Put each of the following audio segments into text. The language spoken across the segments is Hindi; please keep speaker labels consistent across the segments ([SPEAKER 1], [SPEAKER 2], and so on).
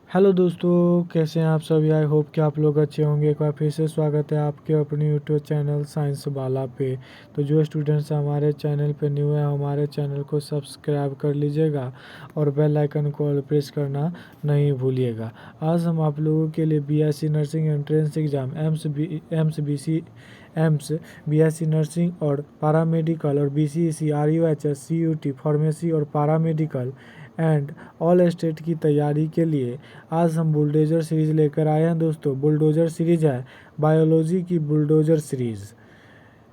[SPEAKER 1] हेलो दोस्तों, कैसे हैं आप सभी। आई होप कि आप लोग अच्छे होंगे। एक बार फिर से स्वागत है आपके अपने यूट्यूब चैनल साइंस बाला पे। तो जो स्टूडेंट्स हमारे चैनल पे न्यू है, हमारे चैनल को सब्सक्राइब कर लीजिएगा और बेल आइकन को ऑल प्रेस करना नहीं भूलिएगा। आज हम आप लोगों के लिए BSc nursing entrance exam AIIMS BSc nursing और पैरामेडिकल और बीसीएसी आरयूएचएस सीयूटी फार्मेसी और पैरामेडिकल एंड ऑल स्टेट की तैयारी के लिए आज हम बुलडोज़र सीरीज़ लेकर आए हैं दोस्तों। बुलडोज़र सीरीज़ है बायोलॉजी की बुलडोज़र सीरीज़।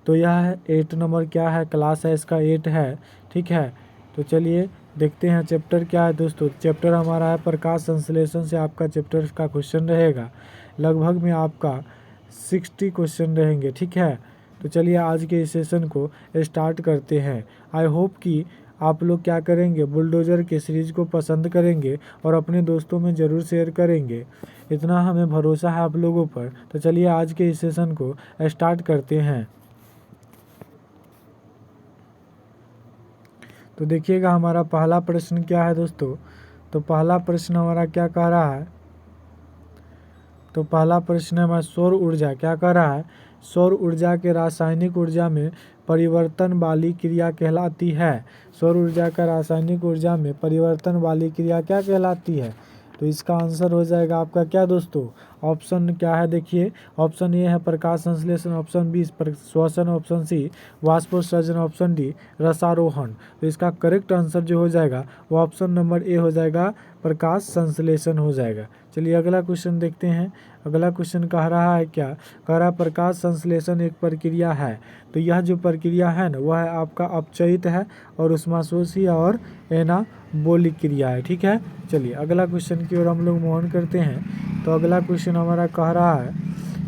[SPEAKER 1] तो यह है 8 नंबर क्या है, क्लास है इसका 8 है। ठीक है, तो चलिए देखते हैं चैप्टर क्या है दोस्तों। चैप्टर हमारा है प्रकाश संश्लेषण से आपका चैप्टर का क्वेश्चन रहेगा। लगभग में आपका 60 क्वेश्चन रहेंगे। ठीक है, तो चलिए आज के इस सेशन को स्टार्ट करते हैं। आई होप कि आप लोग क्या करेंगे, बुलडोज़र के सीरीज़ को पसंद करेंगे और अपने दोस्तों में ज़रूर शेयर करेंगे। इतना हमें भरोसा है आप लोगों पर। तो चलिए आज के इस सेशन को स्टार्ट करते हैं। तो देखिएगा हमारा पहला प्रश्न क्या है दोस्तों। तो पहला प्रश्न हमारा क्या कह रहा है, तो पहला प्रश्न हमारा सौर ऊर्जा क्या कह रहा है। सौर ऊर्जा के रासायनिक ऊर्जा में परिवर्तन वाली क्रिया कहलाती है। सौर ऊर्जा का रासायनिक ऊर्जा में परिवर्तन वाली क्रिया क्या कहलाती है। तो इसका आंसर हो जाएगा आपका क्या दोस्तों, ऑप्शन क्या है देखिए। ऑप्शन ए है प्रकाश संश्लेषण, ऑप्शन बी श्वसन, ऑप्शन सी वाष्पोत्सर्जन, ऑप्शन डी रसारोहण। तो इसका करेक्ट आंसर जो हो जाएगा वो ऑप्शन नंबर ए हो जाएगा, प्रकाश संश्लेषण हो जाएगा। चलिए अगला क्वेश्चन देखते हैं। अगला क्वेश्चन कह रहा है क्या, कह रहा प्रकाश संश्लेषण एक प्रक्रिया है। तो यह जो प्रक्रिया है ना वह आपका अपचयित है और उष्माशोषी और एनाबोलिक क्रिया है। ठीक है, चलिए अगला क्वेश्चन की ओर हम लोग मूव ऑन करते हैं। तो अगला क्वेश्चन हमारा कह रहा है,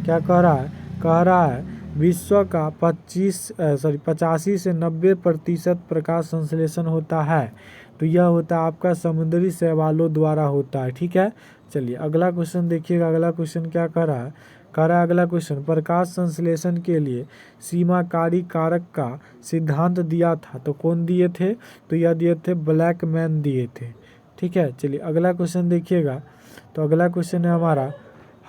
[SPEAKER 1] क्या कह रहा है, कह रहा है विश्व का 85 से 90% प्रकाश संश्लेषण होता है। तो यह होता है आपका समुद्री शैवालों द्वारा होता है। ठीक है, चलिए अगला क्वेश्चन देखिएगा। अगला क्वेश्चन क्या कह रहा है, कह रहा है अगला क्वेश्चन प्रकाश संश्लेषण के लिए सीमाकारी कारक का सिद्धांत दिया था। तो कौन दिए थे, तो यह दिए थे ब्लैकमैन दिए थे। ठीक है, चलिए अगला क्वेश्चन देखिएगा। तो अगला क्वेश्चन है हमारा,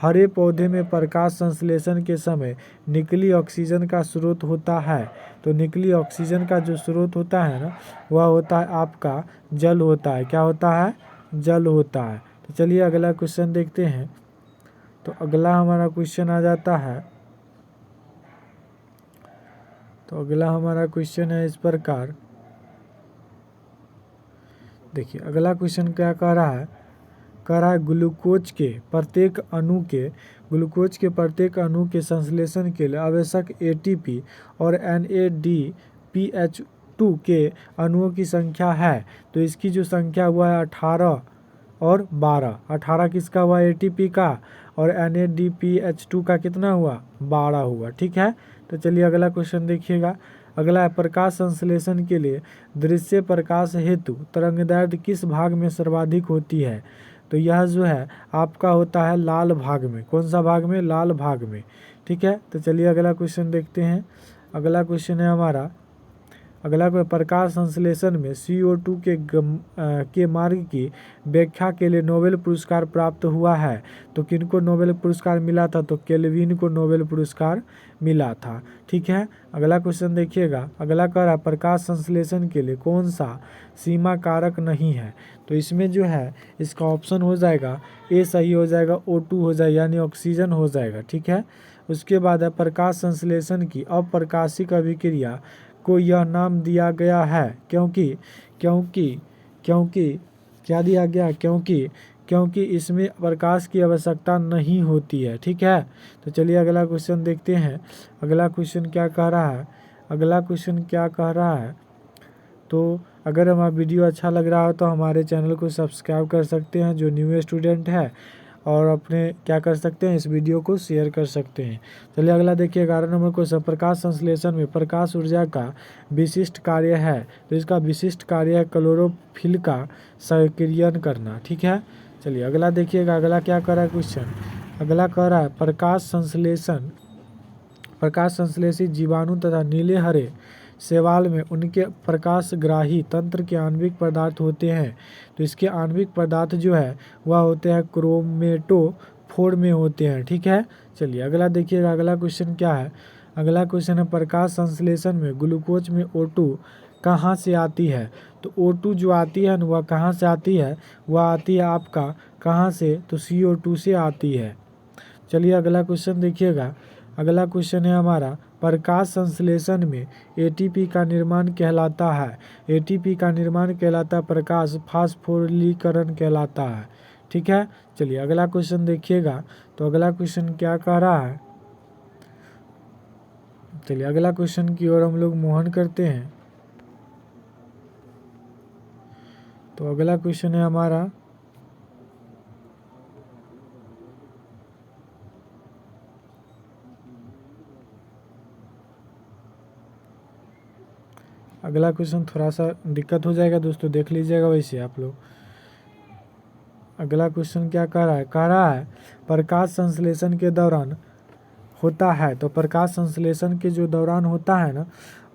[SPEAKER 1] हरे पौधे में प्रकाश संश्लेषण के समय निकली ऑक्सीजन का स्रोत होता है। तो निकली ऑक्सीजन का जो स्रोत होता है ना वह होता है आपका जल होता है। क्या होता है, जल होता है। तो चलिए अगला क्वेश्चन देखते हैं। तो अगला हमारा क्वेश्चन आ जाता है, तो अगला हमारा क्वेश्चन है इस प्रकार। देखिए अगला क्वेश्चन क्या कह रहा है, कह रहा है ग्लूकोज के प्रत्येक अणु के संश्लेषण के लिए आवश्यक एटीपी और NADPH2 के अणुओं की संख्या है। तो इसकी जो संख्या हुआ है 18 और 12। 18 किसका हुआ, एटीपी का, और NADPH2 का कितना हुआ, 12 हुआ। ठीक है, तो चलिए अगला क्वेश्चन देखिएगा। अगला है प्रकाश संश्लेषण के लिए दृश्य प्रकाश हेतु तरंगदैर्ध्य किस भाग में सर्वाधिक होती है। तो यह जो है आपका होता है लाल भाग में। कौन सा भाग में, लाल भाग में। ठीक है, तो चलिए अगला क्वेश्चन देखते हैं। अगला क्वेश्चन है हमारा, अगला प्रकाश संश्लेषण में CO2 के मार्ग की व्याख्या के लिए नोबेल पुरस्कार प्राप्त हुआ है। तो किनको नोबेल पुरस्कार मिला था, तो केल्विन को नोबेल पुरस्कार मिला था। ठीक है, अगला क्वेश्चन देखिएगा। अगला कह रहा है प्रकाश संश्लेषण के लिए कौन सा सीमा कारक नहीं है। तो इसमें जो है इसका ऑप्शन हो जाएगा ए सही हो जाएगा, O2 हो जाएगा यानी ऑक्सीजन हो जाएगा। ठीक है, उसके बाद है प्रकाश संश्लेषण की अप्रकाशिक अभिक्रिया को यह नाम दिया गया है क्योंकि क्योंकि क्योंकि क्या दिया गया, क्योंकि इसमें प्रकाश की आवश्यकता नहीं होती है। ठीक है, तो चलिए अगला क्वेश्चन देखते हैं। अगला क्वेश्चन क्या कह रहा है, अगला क्वेश्चन क्या कह रहा है। तो अगर हमारा वीडियो अच्छा लग रहा हो तो हमारे चैनल को सब्सक्राइब कर सकते हैं जो न्यू स्टूडेंट है, और अपने क्या कर सकते हैं, इस वीडियो को शेयर कर सकते हैं। चलिए अगला देखिए 11 नंबर क्वेश्चन प्रकाश संश्लेषण में प्रकाश ऊर्जा का विशिष्ट कार्य है। तो इसका विशिष्ट कार्य है क्लोरोफिल का सक्रियण करना। ठीक है, चलिए अगला देखिएगा। अगला क्या कर रहा है क्वेश्चन, अगला कह रहा है प्रकाश संश्लेषित जीवाणु तथा नीले हरे शैवाल में उनके प्रकाशग्राही तंत्र के आणविक पदार्थ होते हैं। तो इसके आणविक पदार्थ जो है वह होते हैं क्रोमेटोफोर में होते हैं। ठीक है, चलिए अगला देखिएगा। अगला क्वेश्चन क्या है? अगला क्वेश्चन है प्रकाश संश्लेषण में ग्लूकोज में O2 कहाँ से आती है? तो O2 जो आती है ना वह कहाँ से आती है? वह आती है आपका कहाँ से? तो CO2 से आती है। चलिए अगला क्वेश्चन देखिएगा। अगला क्वेश्चन है हमारा प्रकाश संश्लेषण में ATP का निर्माण कहलाता है। ATP का निर्माण कहलाता है प्रकाश फास्फोरिलीकरण कहलाता है। ठीक है, चलिए अगला क्वेश्चन देखिएगा। तो अगला क्वेश्चन क्या कह रहा है? चलिए अगला क्वेश्चन की ओर हम लोग मोहन करते हैं। तो अगला क्वेश्चन है हमारा अगला क्वेश्चन थोड़ा सा दिक्कत हो जाएगा दोस्तों, देख लीजिएगा वैसे आप लोग। अगला क्वेश्चन क्या कह रहा है? कह रहा है प्रकाश संश्लेषण के दौरान होता है। तो प्रकाश संश्लेषण के जो दौरान होता है ना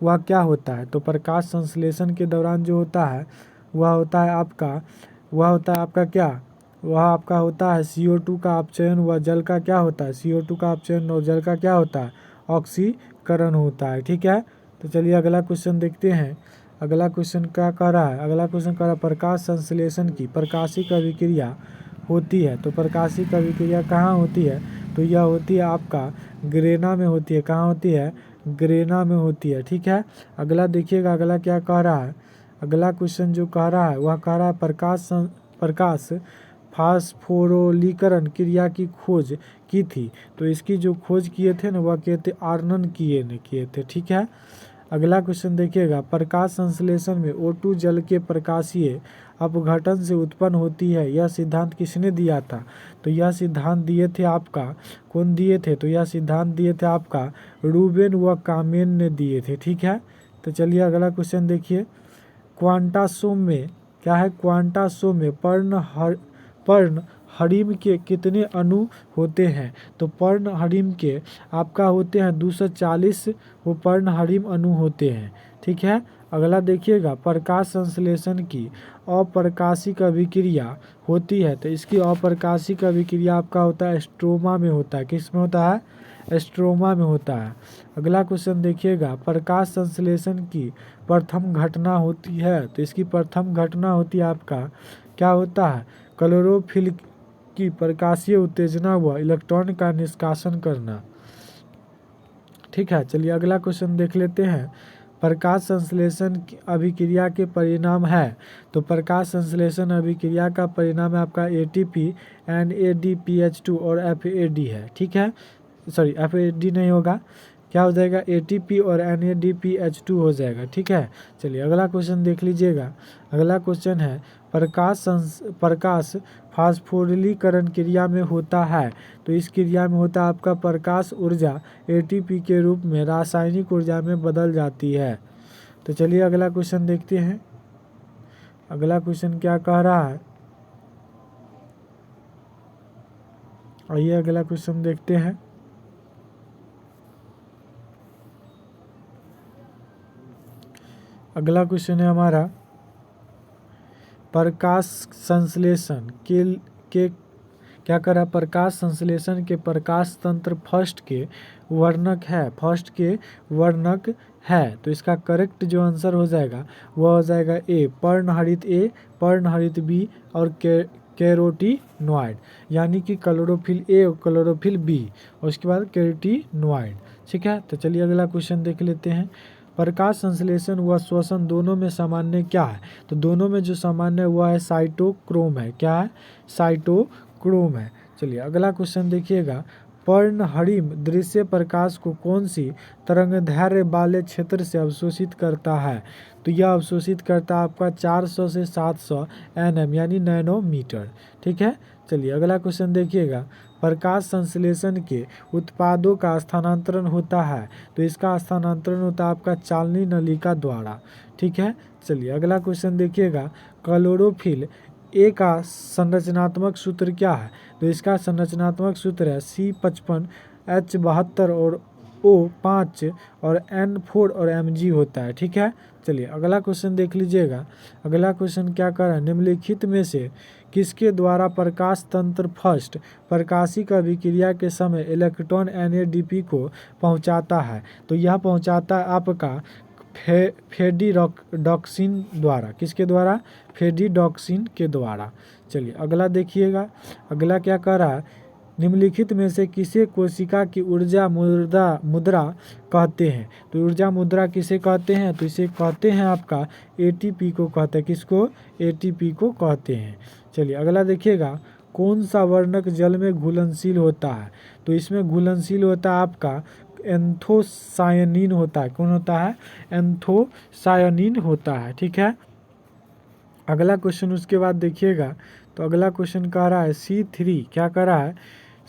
[SPEAKER 1] वह क्या होता है? तो प्रकाश संश्लेषण के दौरान जो होता है वह होता है आपका क्या? वह आपका होता है CO2 का अपचयन व जल का क्या होता है? CO2 का अपचयन और जल का क्या होता है? ऑक्सीकरण होता है। ठीक है, तो चलिए अगला क्वेश्चन देखते हैं। अगला क्वेश्चन क्या कह रहा है? अगला क्वेश्चन कह रहा है प्रकाश संश्लेषण की प्रकाशिक अभिक्रिया होती है। तो प्रकाशिक अभिक्रिया कहाँ होती है? तो यह होती है आपका ग्रेना में होती है। कहाँ होती है? ग्रेना में होती है। ठीक है, अगला देखिएगा। अगला क्या कह रहा है? अगला क्वेश्चन जो कह रहा है वह कह रहा है प्रकाश फास्फोरिलीकरण क्रिया की खोज की थी। तो इसकी जो खोज किए थे ना वह कहते आर्नन किए थे। ठीक है, अगला क्वेश्चन देखिएगा। प्रकाश संश्लेषण में O2 जल के प्रकाशीय अपघटन से उत्पन्न होती है, यह सिद्धांत किसने दिया था? तो यह सिद्धांत दिए थे आपका कौन दिए थे? तो यह सिद्धांत दिए थे आपका रूबेन व कामेन ने दिए थे। ठीक है, तो चलिए अगला क्वेश्चन देखिए। क्वांटासोम में क्या है? क्वांटासोम में पर्णहरिम के कितने अणु होते हैं? तो पर्णहरिम के आपका होते हैं 240 वो पर्णहरिम अणु होते हैं। ठीक है, अगला देखिएगा। प्रकाश संश्लेषण की अप्रकाशिक अभिक्रिया होती है। तो इसकी अप्रकाशिक अभिक्रिया आपका होता है स्ट्रोमा में होता है। किस में होता है? स्ट्रोमा में होता है। अगला क्वेश्चन देखिएगा। प्रकाश संश्लेषण की प्रथम घटना होती है। तो इसकी प्रथम घटना होती है आपका क्या होता है? क्लोरोफिल की प्रकाशीय उत्तेजना व इलेक्ट्रॉन का निष्कासन करना। ठीक है, चलिए अगला क्वेश्चन देख लेते हैं। प्रकाश संश्लेषण अभिक्रिया के परिणाम है। तो प्रकाश संश्लेषण अभिक्रिया का परिणाम है आपका ATP NADPH2 और FAD है। ठीक है, सॉरी FAD नहीं होगा, क्या हो जाएगा? ATP और NADPH2 हो जाएगा। ठीक है, चलिए अगला क्वेश्चन देख लीजिएगा। अगला क्वेश्चन है प्रकाश फास्फोरिलीकरण क्रिया में होता है। तो इस क्रिया में होता है आपका प्रकाश ऊर्जा ATP के रूप में रासायनिक ऊर्जा में बदल जाती है। तो चलिए अगला क्वेश्चन देखते हैं। अगला क्वेश्चन क्या कह रहा है? आइए अगला क्वेश्चन देखते हैं। अगला क्वेश्चन है हमारा प्रकाश संश्लेषण के क्या करा? प्रकाश संश्लेषण के प्रकाश तंत्र फर्स्ट के वर्णक है। तो इसका करेक्ट जो आंसर हो जाएगा वह हो जाएगा A पर्णहरित B और कैरोटीनॉइड, यानी कि क्लोरोफिल A और क्लोरोफिल B और उसके बाद कैरोटीनॉइड। ठीक है, तो चलिए अगला क्वेश्चन देख लेते हैं। प्रकाश संश्लेषण व श्वसन दोनों में सामान्य क्या है? तो दोनों में जो सामान्य हुआ है साइटोक्रोम है। क्या है? साइटोक्रोम है। चलिए अगला क्वेश्चन देखिएगा। पर्णहरिम दृश्य प्रकाश को कौन सी तरंगदैर्घ्य वाले क्षेत्र से अवशोषित करता है? तो यह अवशोषित करता है आपका 400 से 700 nm यानी नैनोमीटर। ठीक है, चलिए अगला क्वेश्चन देखिएगा। प्रकाश संश्लेषण के उत्पादों का स्थानांतरण होता है। तो इसका स्थानांतरण होता है आपका चालनी नलिका द्वारा। ठीक है, चलिए अगला क्वेश्चन देखिएगा। क्लोरोफिल A का संरचनात्मक सूत्र क्या है? तो इसका संरचनात्मक सूत्र है C55H72 और CO5 और N4 और Mg होता है। ठीक है, चलिए अगला क्वेश्चन देख लीजिएगा। अगला क्वेश्चन क्या कर रहा है, निम्नलिखित में से किसके द्वारा प्रकाश तंत्र फर्स्ट प्रकाशिक अभिक्रिया के समय इलेक्ट्रॉन NADP को पहुंचाता है? तो यह पहुंचाता है आपका फेडिडॉक्सिन द्वारा। किसके द्वारा? फेडिडॉक्सिन के द्वारा। चलिए अगला देखिएगा। अगला क्या कह रहा है, निम्नलिखित में से किसे कोशिका की ऊर्जा मुद्रा कहते हैं? तो ऊर्जा मुद्रा किसे कहते हैं? तो इसे कहते हैं आपका ATP को कहते हैं। किसको? ATP को कहते हैं। चलिए अगला देखिएगा, कौन सा वर्णक जल में घुलनशील होता है? तो इसमें घुलनशील होता है आपका एंथोसायनिन होता है। कौन होता है? एंथोसायनिन होता है। ठीक है, अगला क्वेश्चन उसके बाद देखिएगा। तो अगला क्वेश्चन कह रहा है C3, क्या कह रहा है,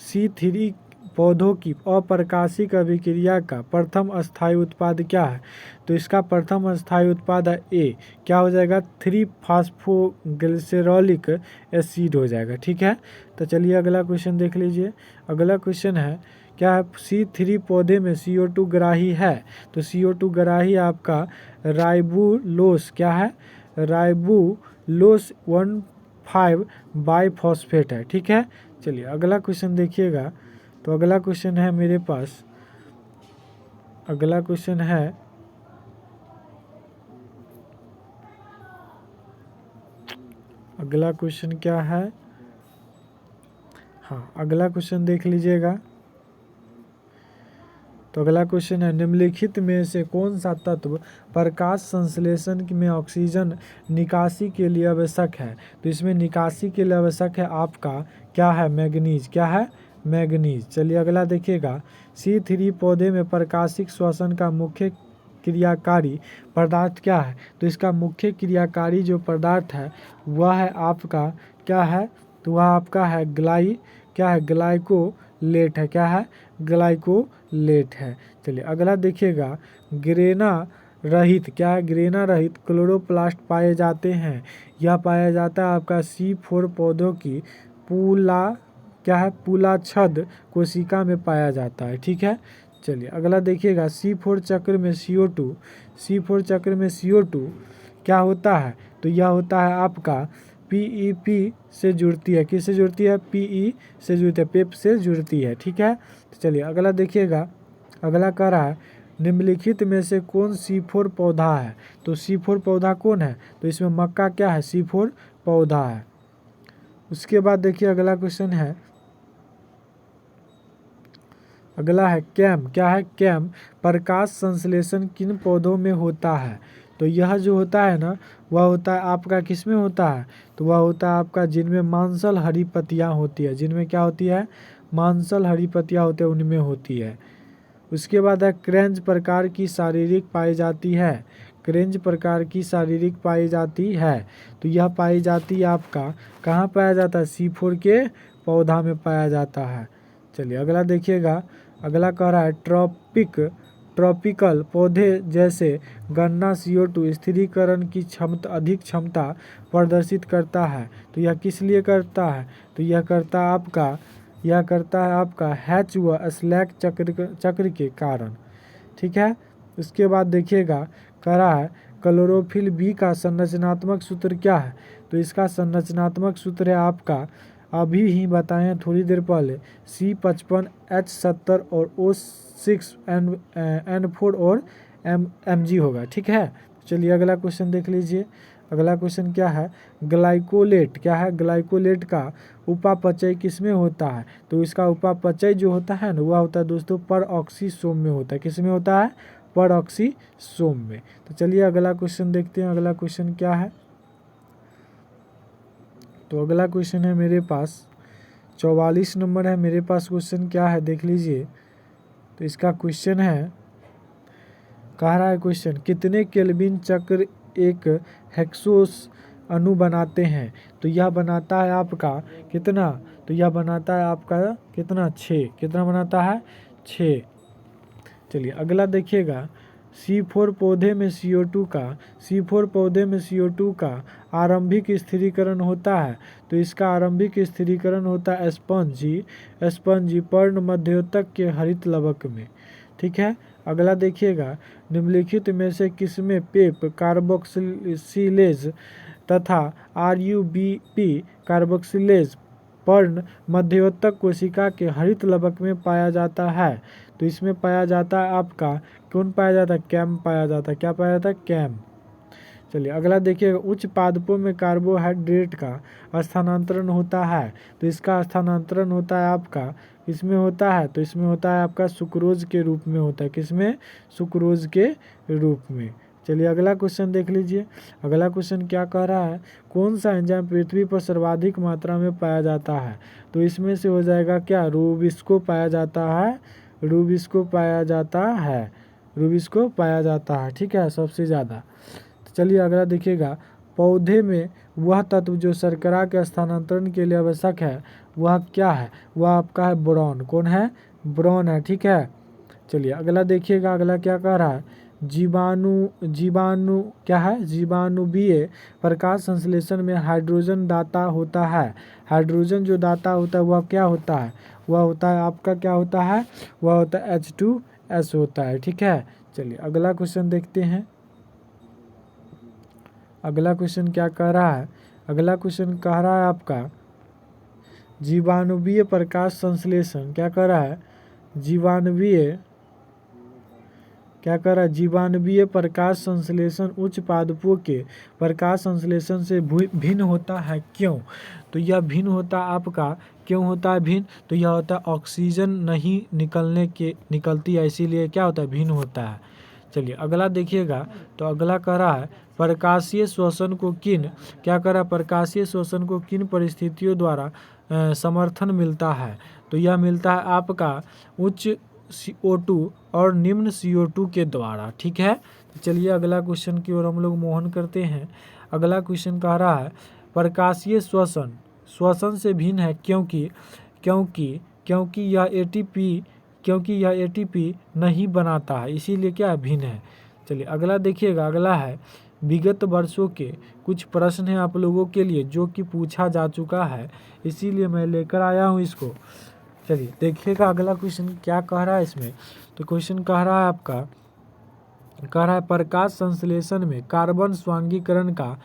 [SPEAKER 1] C3 पौधों की अप्रकाशिक अभिक्रिया का प्रथम अस्थायी उत्पाद क्या है? तो इसका प्रथम अस्थायी उत्पाद है A, क्या हो जाएगा, 3-फॉस्फोग्लिसरॉलिक एसिड हो जाएगा। ठीक है, तो चलिए अगला क्वेश्चन देख लीजिए। अगला क्वेश्चन है, क्या है, C3 पौधे में CO2 ग्राही है? तो CO2 ग्राही आपका राइबुलोस, क्या है, राइबुलोस 1,5 बाइफॉस्फेट है। ठीक है, चलिए अगला क्वेश्चन देखिएगा। तो अगला क्वेश्चन है मेरे पास, अगला क्वेश्चन है, अगला क्वेश्चन क्या है, हाँ अगला क्वेश्चन देख लीजिएगा। तो अगला क्वेश्चन है, निम्नलिखित में से कौन सा तत्व प्रकाश संश्लेषण में ऑक्सीजन निकासी के लिए आवश्यक है? तो इसमें निकासी के लिए आवश्यक है आपका क्या है, मैग्नीज। क्या है? मैग्नीज। चलिए अगला देखिएगा, C3 पौधे में प्रकाशिक श्वसन का मुख्य क्रियाकारी पदार्थ क्या है? तो इसका मुख्य क्रियाकारी जो पदार्थ है वह है आपका क्या है, तो वह आपका है क्या है, ग्लाइकोलेट है। क्या है? ग्लाइकोलेट है। चलिए अगला देखिएगा, ग्रेना रहित, क्या है, ग्रेना रहित क्लोरोप्लास्ट पाए जाते हैं। यह पाया जाता है आपका C4 पौधों की क्या है, पुलाछद कोशिका में पाया जाता है। ठीक है, चलिए अगला देखिएगा, C4 चक्र में CO2 क्या होता है? तो यह होता है आपका PEP से जुड़ती है। किससे जुड़ती है? PE से जुड़ती है, पेप से जुड़ती है। ठीक है, तो चलिए अगला देखिएगा। अगला कह रहा है, निम्नलिखित में से कौन C4 पौधा है? तो C4 पौधा कौन है? तो इसमें मक्का क्या है, C4 पौधा है। उसके बाद देखिए अगला क्वेश्चन है, अगला है कैम, क्या है, कैम प्रकाश संश्लेषण किन पौधों में होता है? तो यह जो होता है ना, वह होता है आपका किस में होता है? तो वह होता है आपका जिनमें मांसल हरी पत्तियाँ होती है। जिनमें क्या होती है? मांसल हरी पत्तियाँ होती है, उनमें होती है। उसके बाद है क्रेंज प्रकार की शारीरिक पाई जाती है। क्रेंज प्रकार की शारीरिक पाई जाती है। तो यह पाई जाती है आपका कहाँ पाया जाता है? C4 के पौधा में पाया जाता है। चलिए अगला देखिएगा। अगला कह रहा है, ट्रॉपिकल पौधे जैसे गन्ना CO2 स्थिरीकरण की अधिक क्षमता प्रदर्शित करता है। तो यह किस लिए करता है? तो यह करता है आपका हैच व स्लैक चक्र के कारण। ठीक है, उसके बाद देखिएगा, कह रहा है क्लोरोफिल B का संरचनात्मक सूत्र क्या है? तो इसका संरचनात्मक सूत्र है आपका, अभी ही बताएं थोड़ी देर पहले, C55 H70 और O6 N4 और Mg होगा। ठीक है, चलिए अगला क्वेश्चन देख लीजिए। अगला क्वेश्चन क्या है, ग्लाइकोलेट, क्या है, ग्लाइकोलेट का उपापचय किसमें होता है? तो इसका उपापचय जो होता है ना, वह होता है दोस्तों परऑक्सीसोम में होता है। किस में होता है? परऑक्सीसोम में। तो चलिए अगला क्वेश्चन देखते हैं। अगला क्वेश्चन क्या है, तो अगला क्वेश्चन है मेरे पास 44 नंबर है मेरे पास। क्वेश्चन क्या है देख लीजिए। तो इसका क्वेश्चन है, कह रहा है क्वेश्चन, कितने केल्विन चक्र एक हेक्सोस अणु बनाते हैं? तो यह बनाता है आपका कितना? तो यह बनाता है आपका कितना? 6। कितना बनाता है? 6। चलिए अगला देखिएगा, C4 पौधे में CO2 का आरंभिक स्थिरीकरण होता है। तो इसका आरंभिक स्थिरीकरण होता है स्पंजी पर्ण मध्योतक के हरित लवक में। ठीक है। अगला देखिएगा, निम्नलिखित में से किसमें पेप कार्बोक्सिलेज तथा RUBP कार्बोक्सिलेज पर्ण मध्यवर्तक कोशिका के हरित लवक में पाया जाता है? तो इसमें पाया जाता है आपका, कौन पाया जाता है? कैम पाया जाता है। क्या पाया जाता है? कैम। चलिए अगला देखिएगा, उच्च पादपों में कार्बोहाइड्रेट का स्थानांतरण होता है, तो इसका स्थानांतरण होता है आपका, इसमें होता है, तो इसमें होता है आपका सुक्रोज के रूप में होता है। किसमें? सुक्रोज के रूप में। चलिए अगला क्वेश्चन देख लीजिए। अगला क्वेश्चन क्या कह रहा है, कौन सा एंजाइम पृथ्वी पर सर्वाधिक मात्रा में पाया जाता है? तो इसमें से हो जाएगा क्या? रूबिस्को पाया जाता है, रूबिस्को पाया जाता है, रूबिस्को पाया जाता है, ठीक है, सबसे ज़्यादा। चलिए अगला देखिएगा, पौधे में वह तत्व जो शर्करा के स्थानांतरण के लिए आवश्यक है वह क्या है? वह आपका है बोरॉन। कौन है? बोरॉन है, ठीक है। चलिए अगला देखिएगा, अगला क्या कह रहा है, जीवाणु क्या है? जीवाणुवीय प्रकाश संश्लेषण में हाइड्रोजन दाता होता है। हाइड्रोजन जो दाता होता है वह क्या होता है? वह होता है आपका, क्या होता है? वह होता है H2S होता है, ठीक है। चलिए अगला क्वेश्चन देखते हैं। अगला क्वेश्चन क्या कह रहा है? अगला क्वेश्चन कह रहा है आपका, जीवाणुवीय प्रकाश संश्लेषण क्या कह रहा है? जीवाणुवीय क्या कह रहा है? जीवाणुवीय प्रकाश संश्लेषण उच्च पादपों के प्रकाश संश्लेषण से भिन्न होता है, क्यों? तो यह भिन्न होता है आपका, क्यों होता है भिन्न? तो यह होता है ऑक्सीजन नहीं निकलती है, इसीलिए क्या होता है? भिन्न होता है। चलिए अगला देखिएगा, तो अगला कह रहा है, प्रकाशीय श्वसन को क्या कह रहा है? प्रकाशीय श्वसन को किन परिस्थितियों द्वारा समर्थन मिलता है? तो यह मिलता है आपका उच्च CO2 और निम्न CO2 के द्वारा, ठीक है। तो चलिए अगला क्वेश्चन की ओर हम लोग मोहन करते हैं। अगला क्वेश्चन कह रहा है, प्रकाशीय श्वसन से भिन्न है, क्योंकि यह ATP नहीं बनाता है, इसीलिए क्या भिन्न है। चलिए अगला देखिएगा, अगला है, विगत वर्षों के कुछ प्रश्न हैं आप लोगों के लिए जो कि पूछा जा चुका है, इसीलिए मैं लेकर आया हूँ इसको। चलिए देखिएगा अगला क्वेश्चन क्या कह रहा है इसमें। तो क्वेश्चन कह रहा है आपका, कह रहा है प्रकाश संश्लेषण में कार्बन स्वांगीकरण का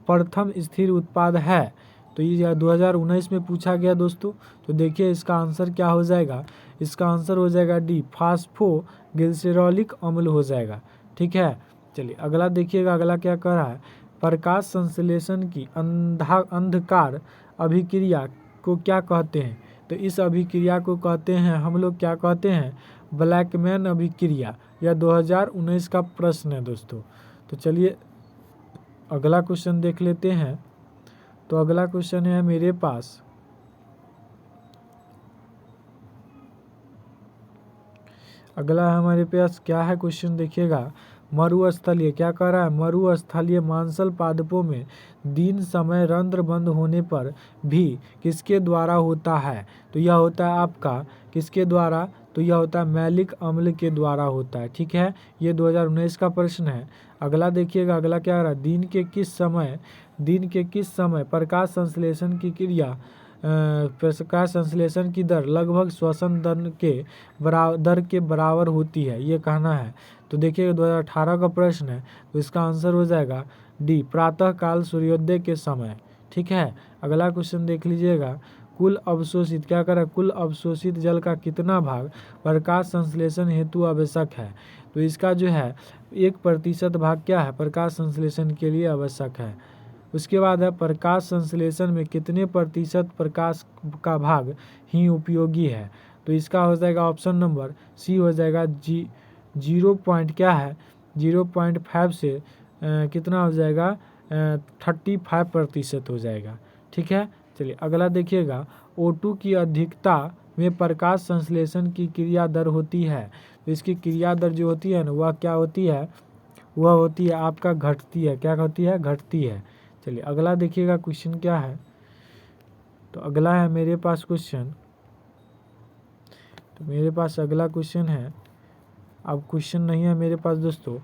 [SPEAKER 1] प्रथम स्थिर उत्पाद है। तो ये 2019 में पूछा गया दोस्तों। तो देखिए इसका आंसर क्या हो जाएगा? इसका आंसर हो जाएगा D, फास्फोग्लिसरॉलिक अम्ल हो जाएगा, ठीक है। चलिए अगला देखिएगा, अगला क्या कह रहा है, प्रकाश संश्लेषण की अंधकार अभिक्रिया को क्या कहते हैं? तो इस अभिक्रिया को कहते हैं हम लोग, क्या कहते हैं? ब्लैकमैन अभिक्रिया। यह 2019 का प्रश्न है दोस्तों। तो चलिए अगला क्वेश्चन देख लेते हैं। तो अगला क्वेश्चन है मेरे पास, अगला हमारे पास क्या है क्वेश्चन देखिएगा, मरुस्थलीय क्या कह रहा है? मरुस्थलीय मांसल पादपों में दिन समय रंध्र बंद होने पर भी किसके द्वारा होता है? तो यह होता है आपका, किसके द्वारा? तो यह होता है मैलिक अम्ल के द्वारा होता है, ठीक है। ये 2019 का प्रश्न है। अगला देखिएगा, अगला क्या रहा, दिन के किस समय प्रकाश संश्लेषण की क्रिया प्रकाश संश्लेषण की दर लगभग श्वसन दर के बराबर होती है, ये कहना है। तो देखिए 2018 का प्रश्न है, तो इसका आंसर हो जाएगा D, प्रातः काल सूर्योदय के समय, ठीक है। अगला क्वेश्चन देख लीजिएगा, कुल अवशोषित क्या करें, कुल अवशोषित जल का कितना भाग प्रकाश संश्लेषण हेतु आवश्यक है? तो इसका जो है 1% भाग क्या है, प्रकाश संश्लेषण के लिए आवश्यक है। उसके बाद है प्रकाश संश्लेषण में कितने प्रतिशत प्रकाश का भाग ही उपयोगी है? तो इसका हो जाएगा ऑप्शन नंबर सी हो जाएगा 0.5 से कितना हो जाएगा 35% हो जाएगा, ठीक है। चलिए अगला देखिएगा, O2 की अधिकता में प्रकाश संश्लेषण की क्रिया दर होती है। तो इसकी क्रिया दर जो होती है ना, वह क्या होती है? वह होती है आपका घटती है। क्या होती है? घटती है। चलिए अगला देखिएगा क्वेश्चन क्या है। तो अगला है मेरे पास क्वेश्चन, तो मेरे पास अगला क्वेश्चन है, अब क्वेश्चन नहीं है मेरे पास दोस्तों,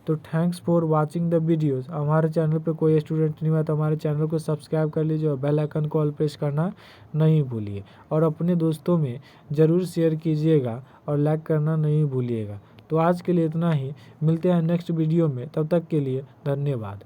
[SPEAKER 1] तो thanks for watching the videos. हमारे चैनल पे कोई स्टूडेंट नहीं हुआ तो हमारे चैनल को सब्सक्राइब कर लीजिए और बेल आइकन को ऑल प्रेस करना नहीं भूलिए और अपने दोस्तों में ज़रूर शेयर कीजिएगा और लाइक करना नहीं भूलिएगा। तो आज के लिए इतना ही, मिलते हैं नेक्स्ट वीडियो में, तब तक के लिए धन्यवाद।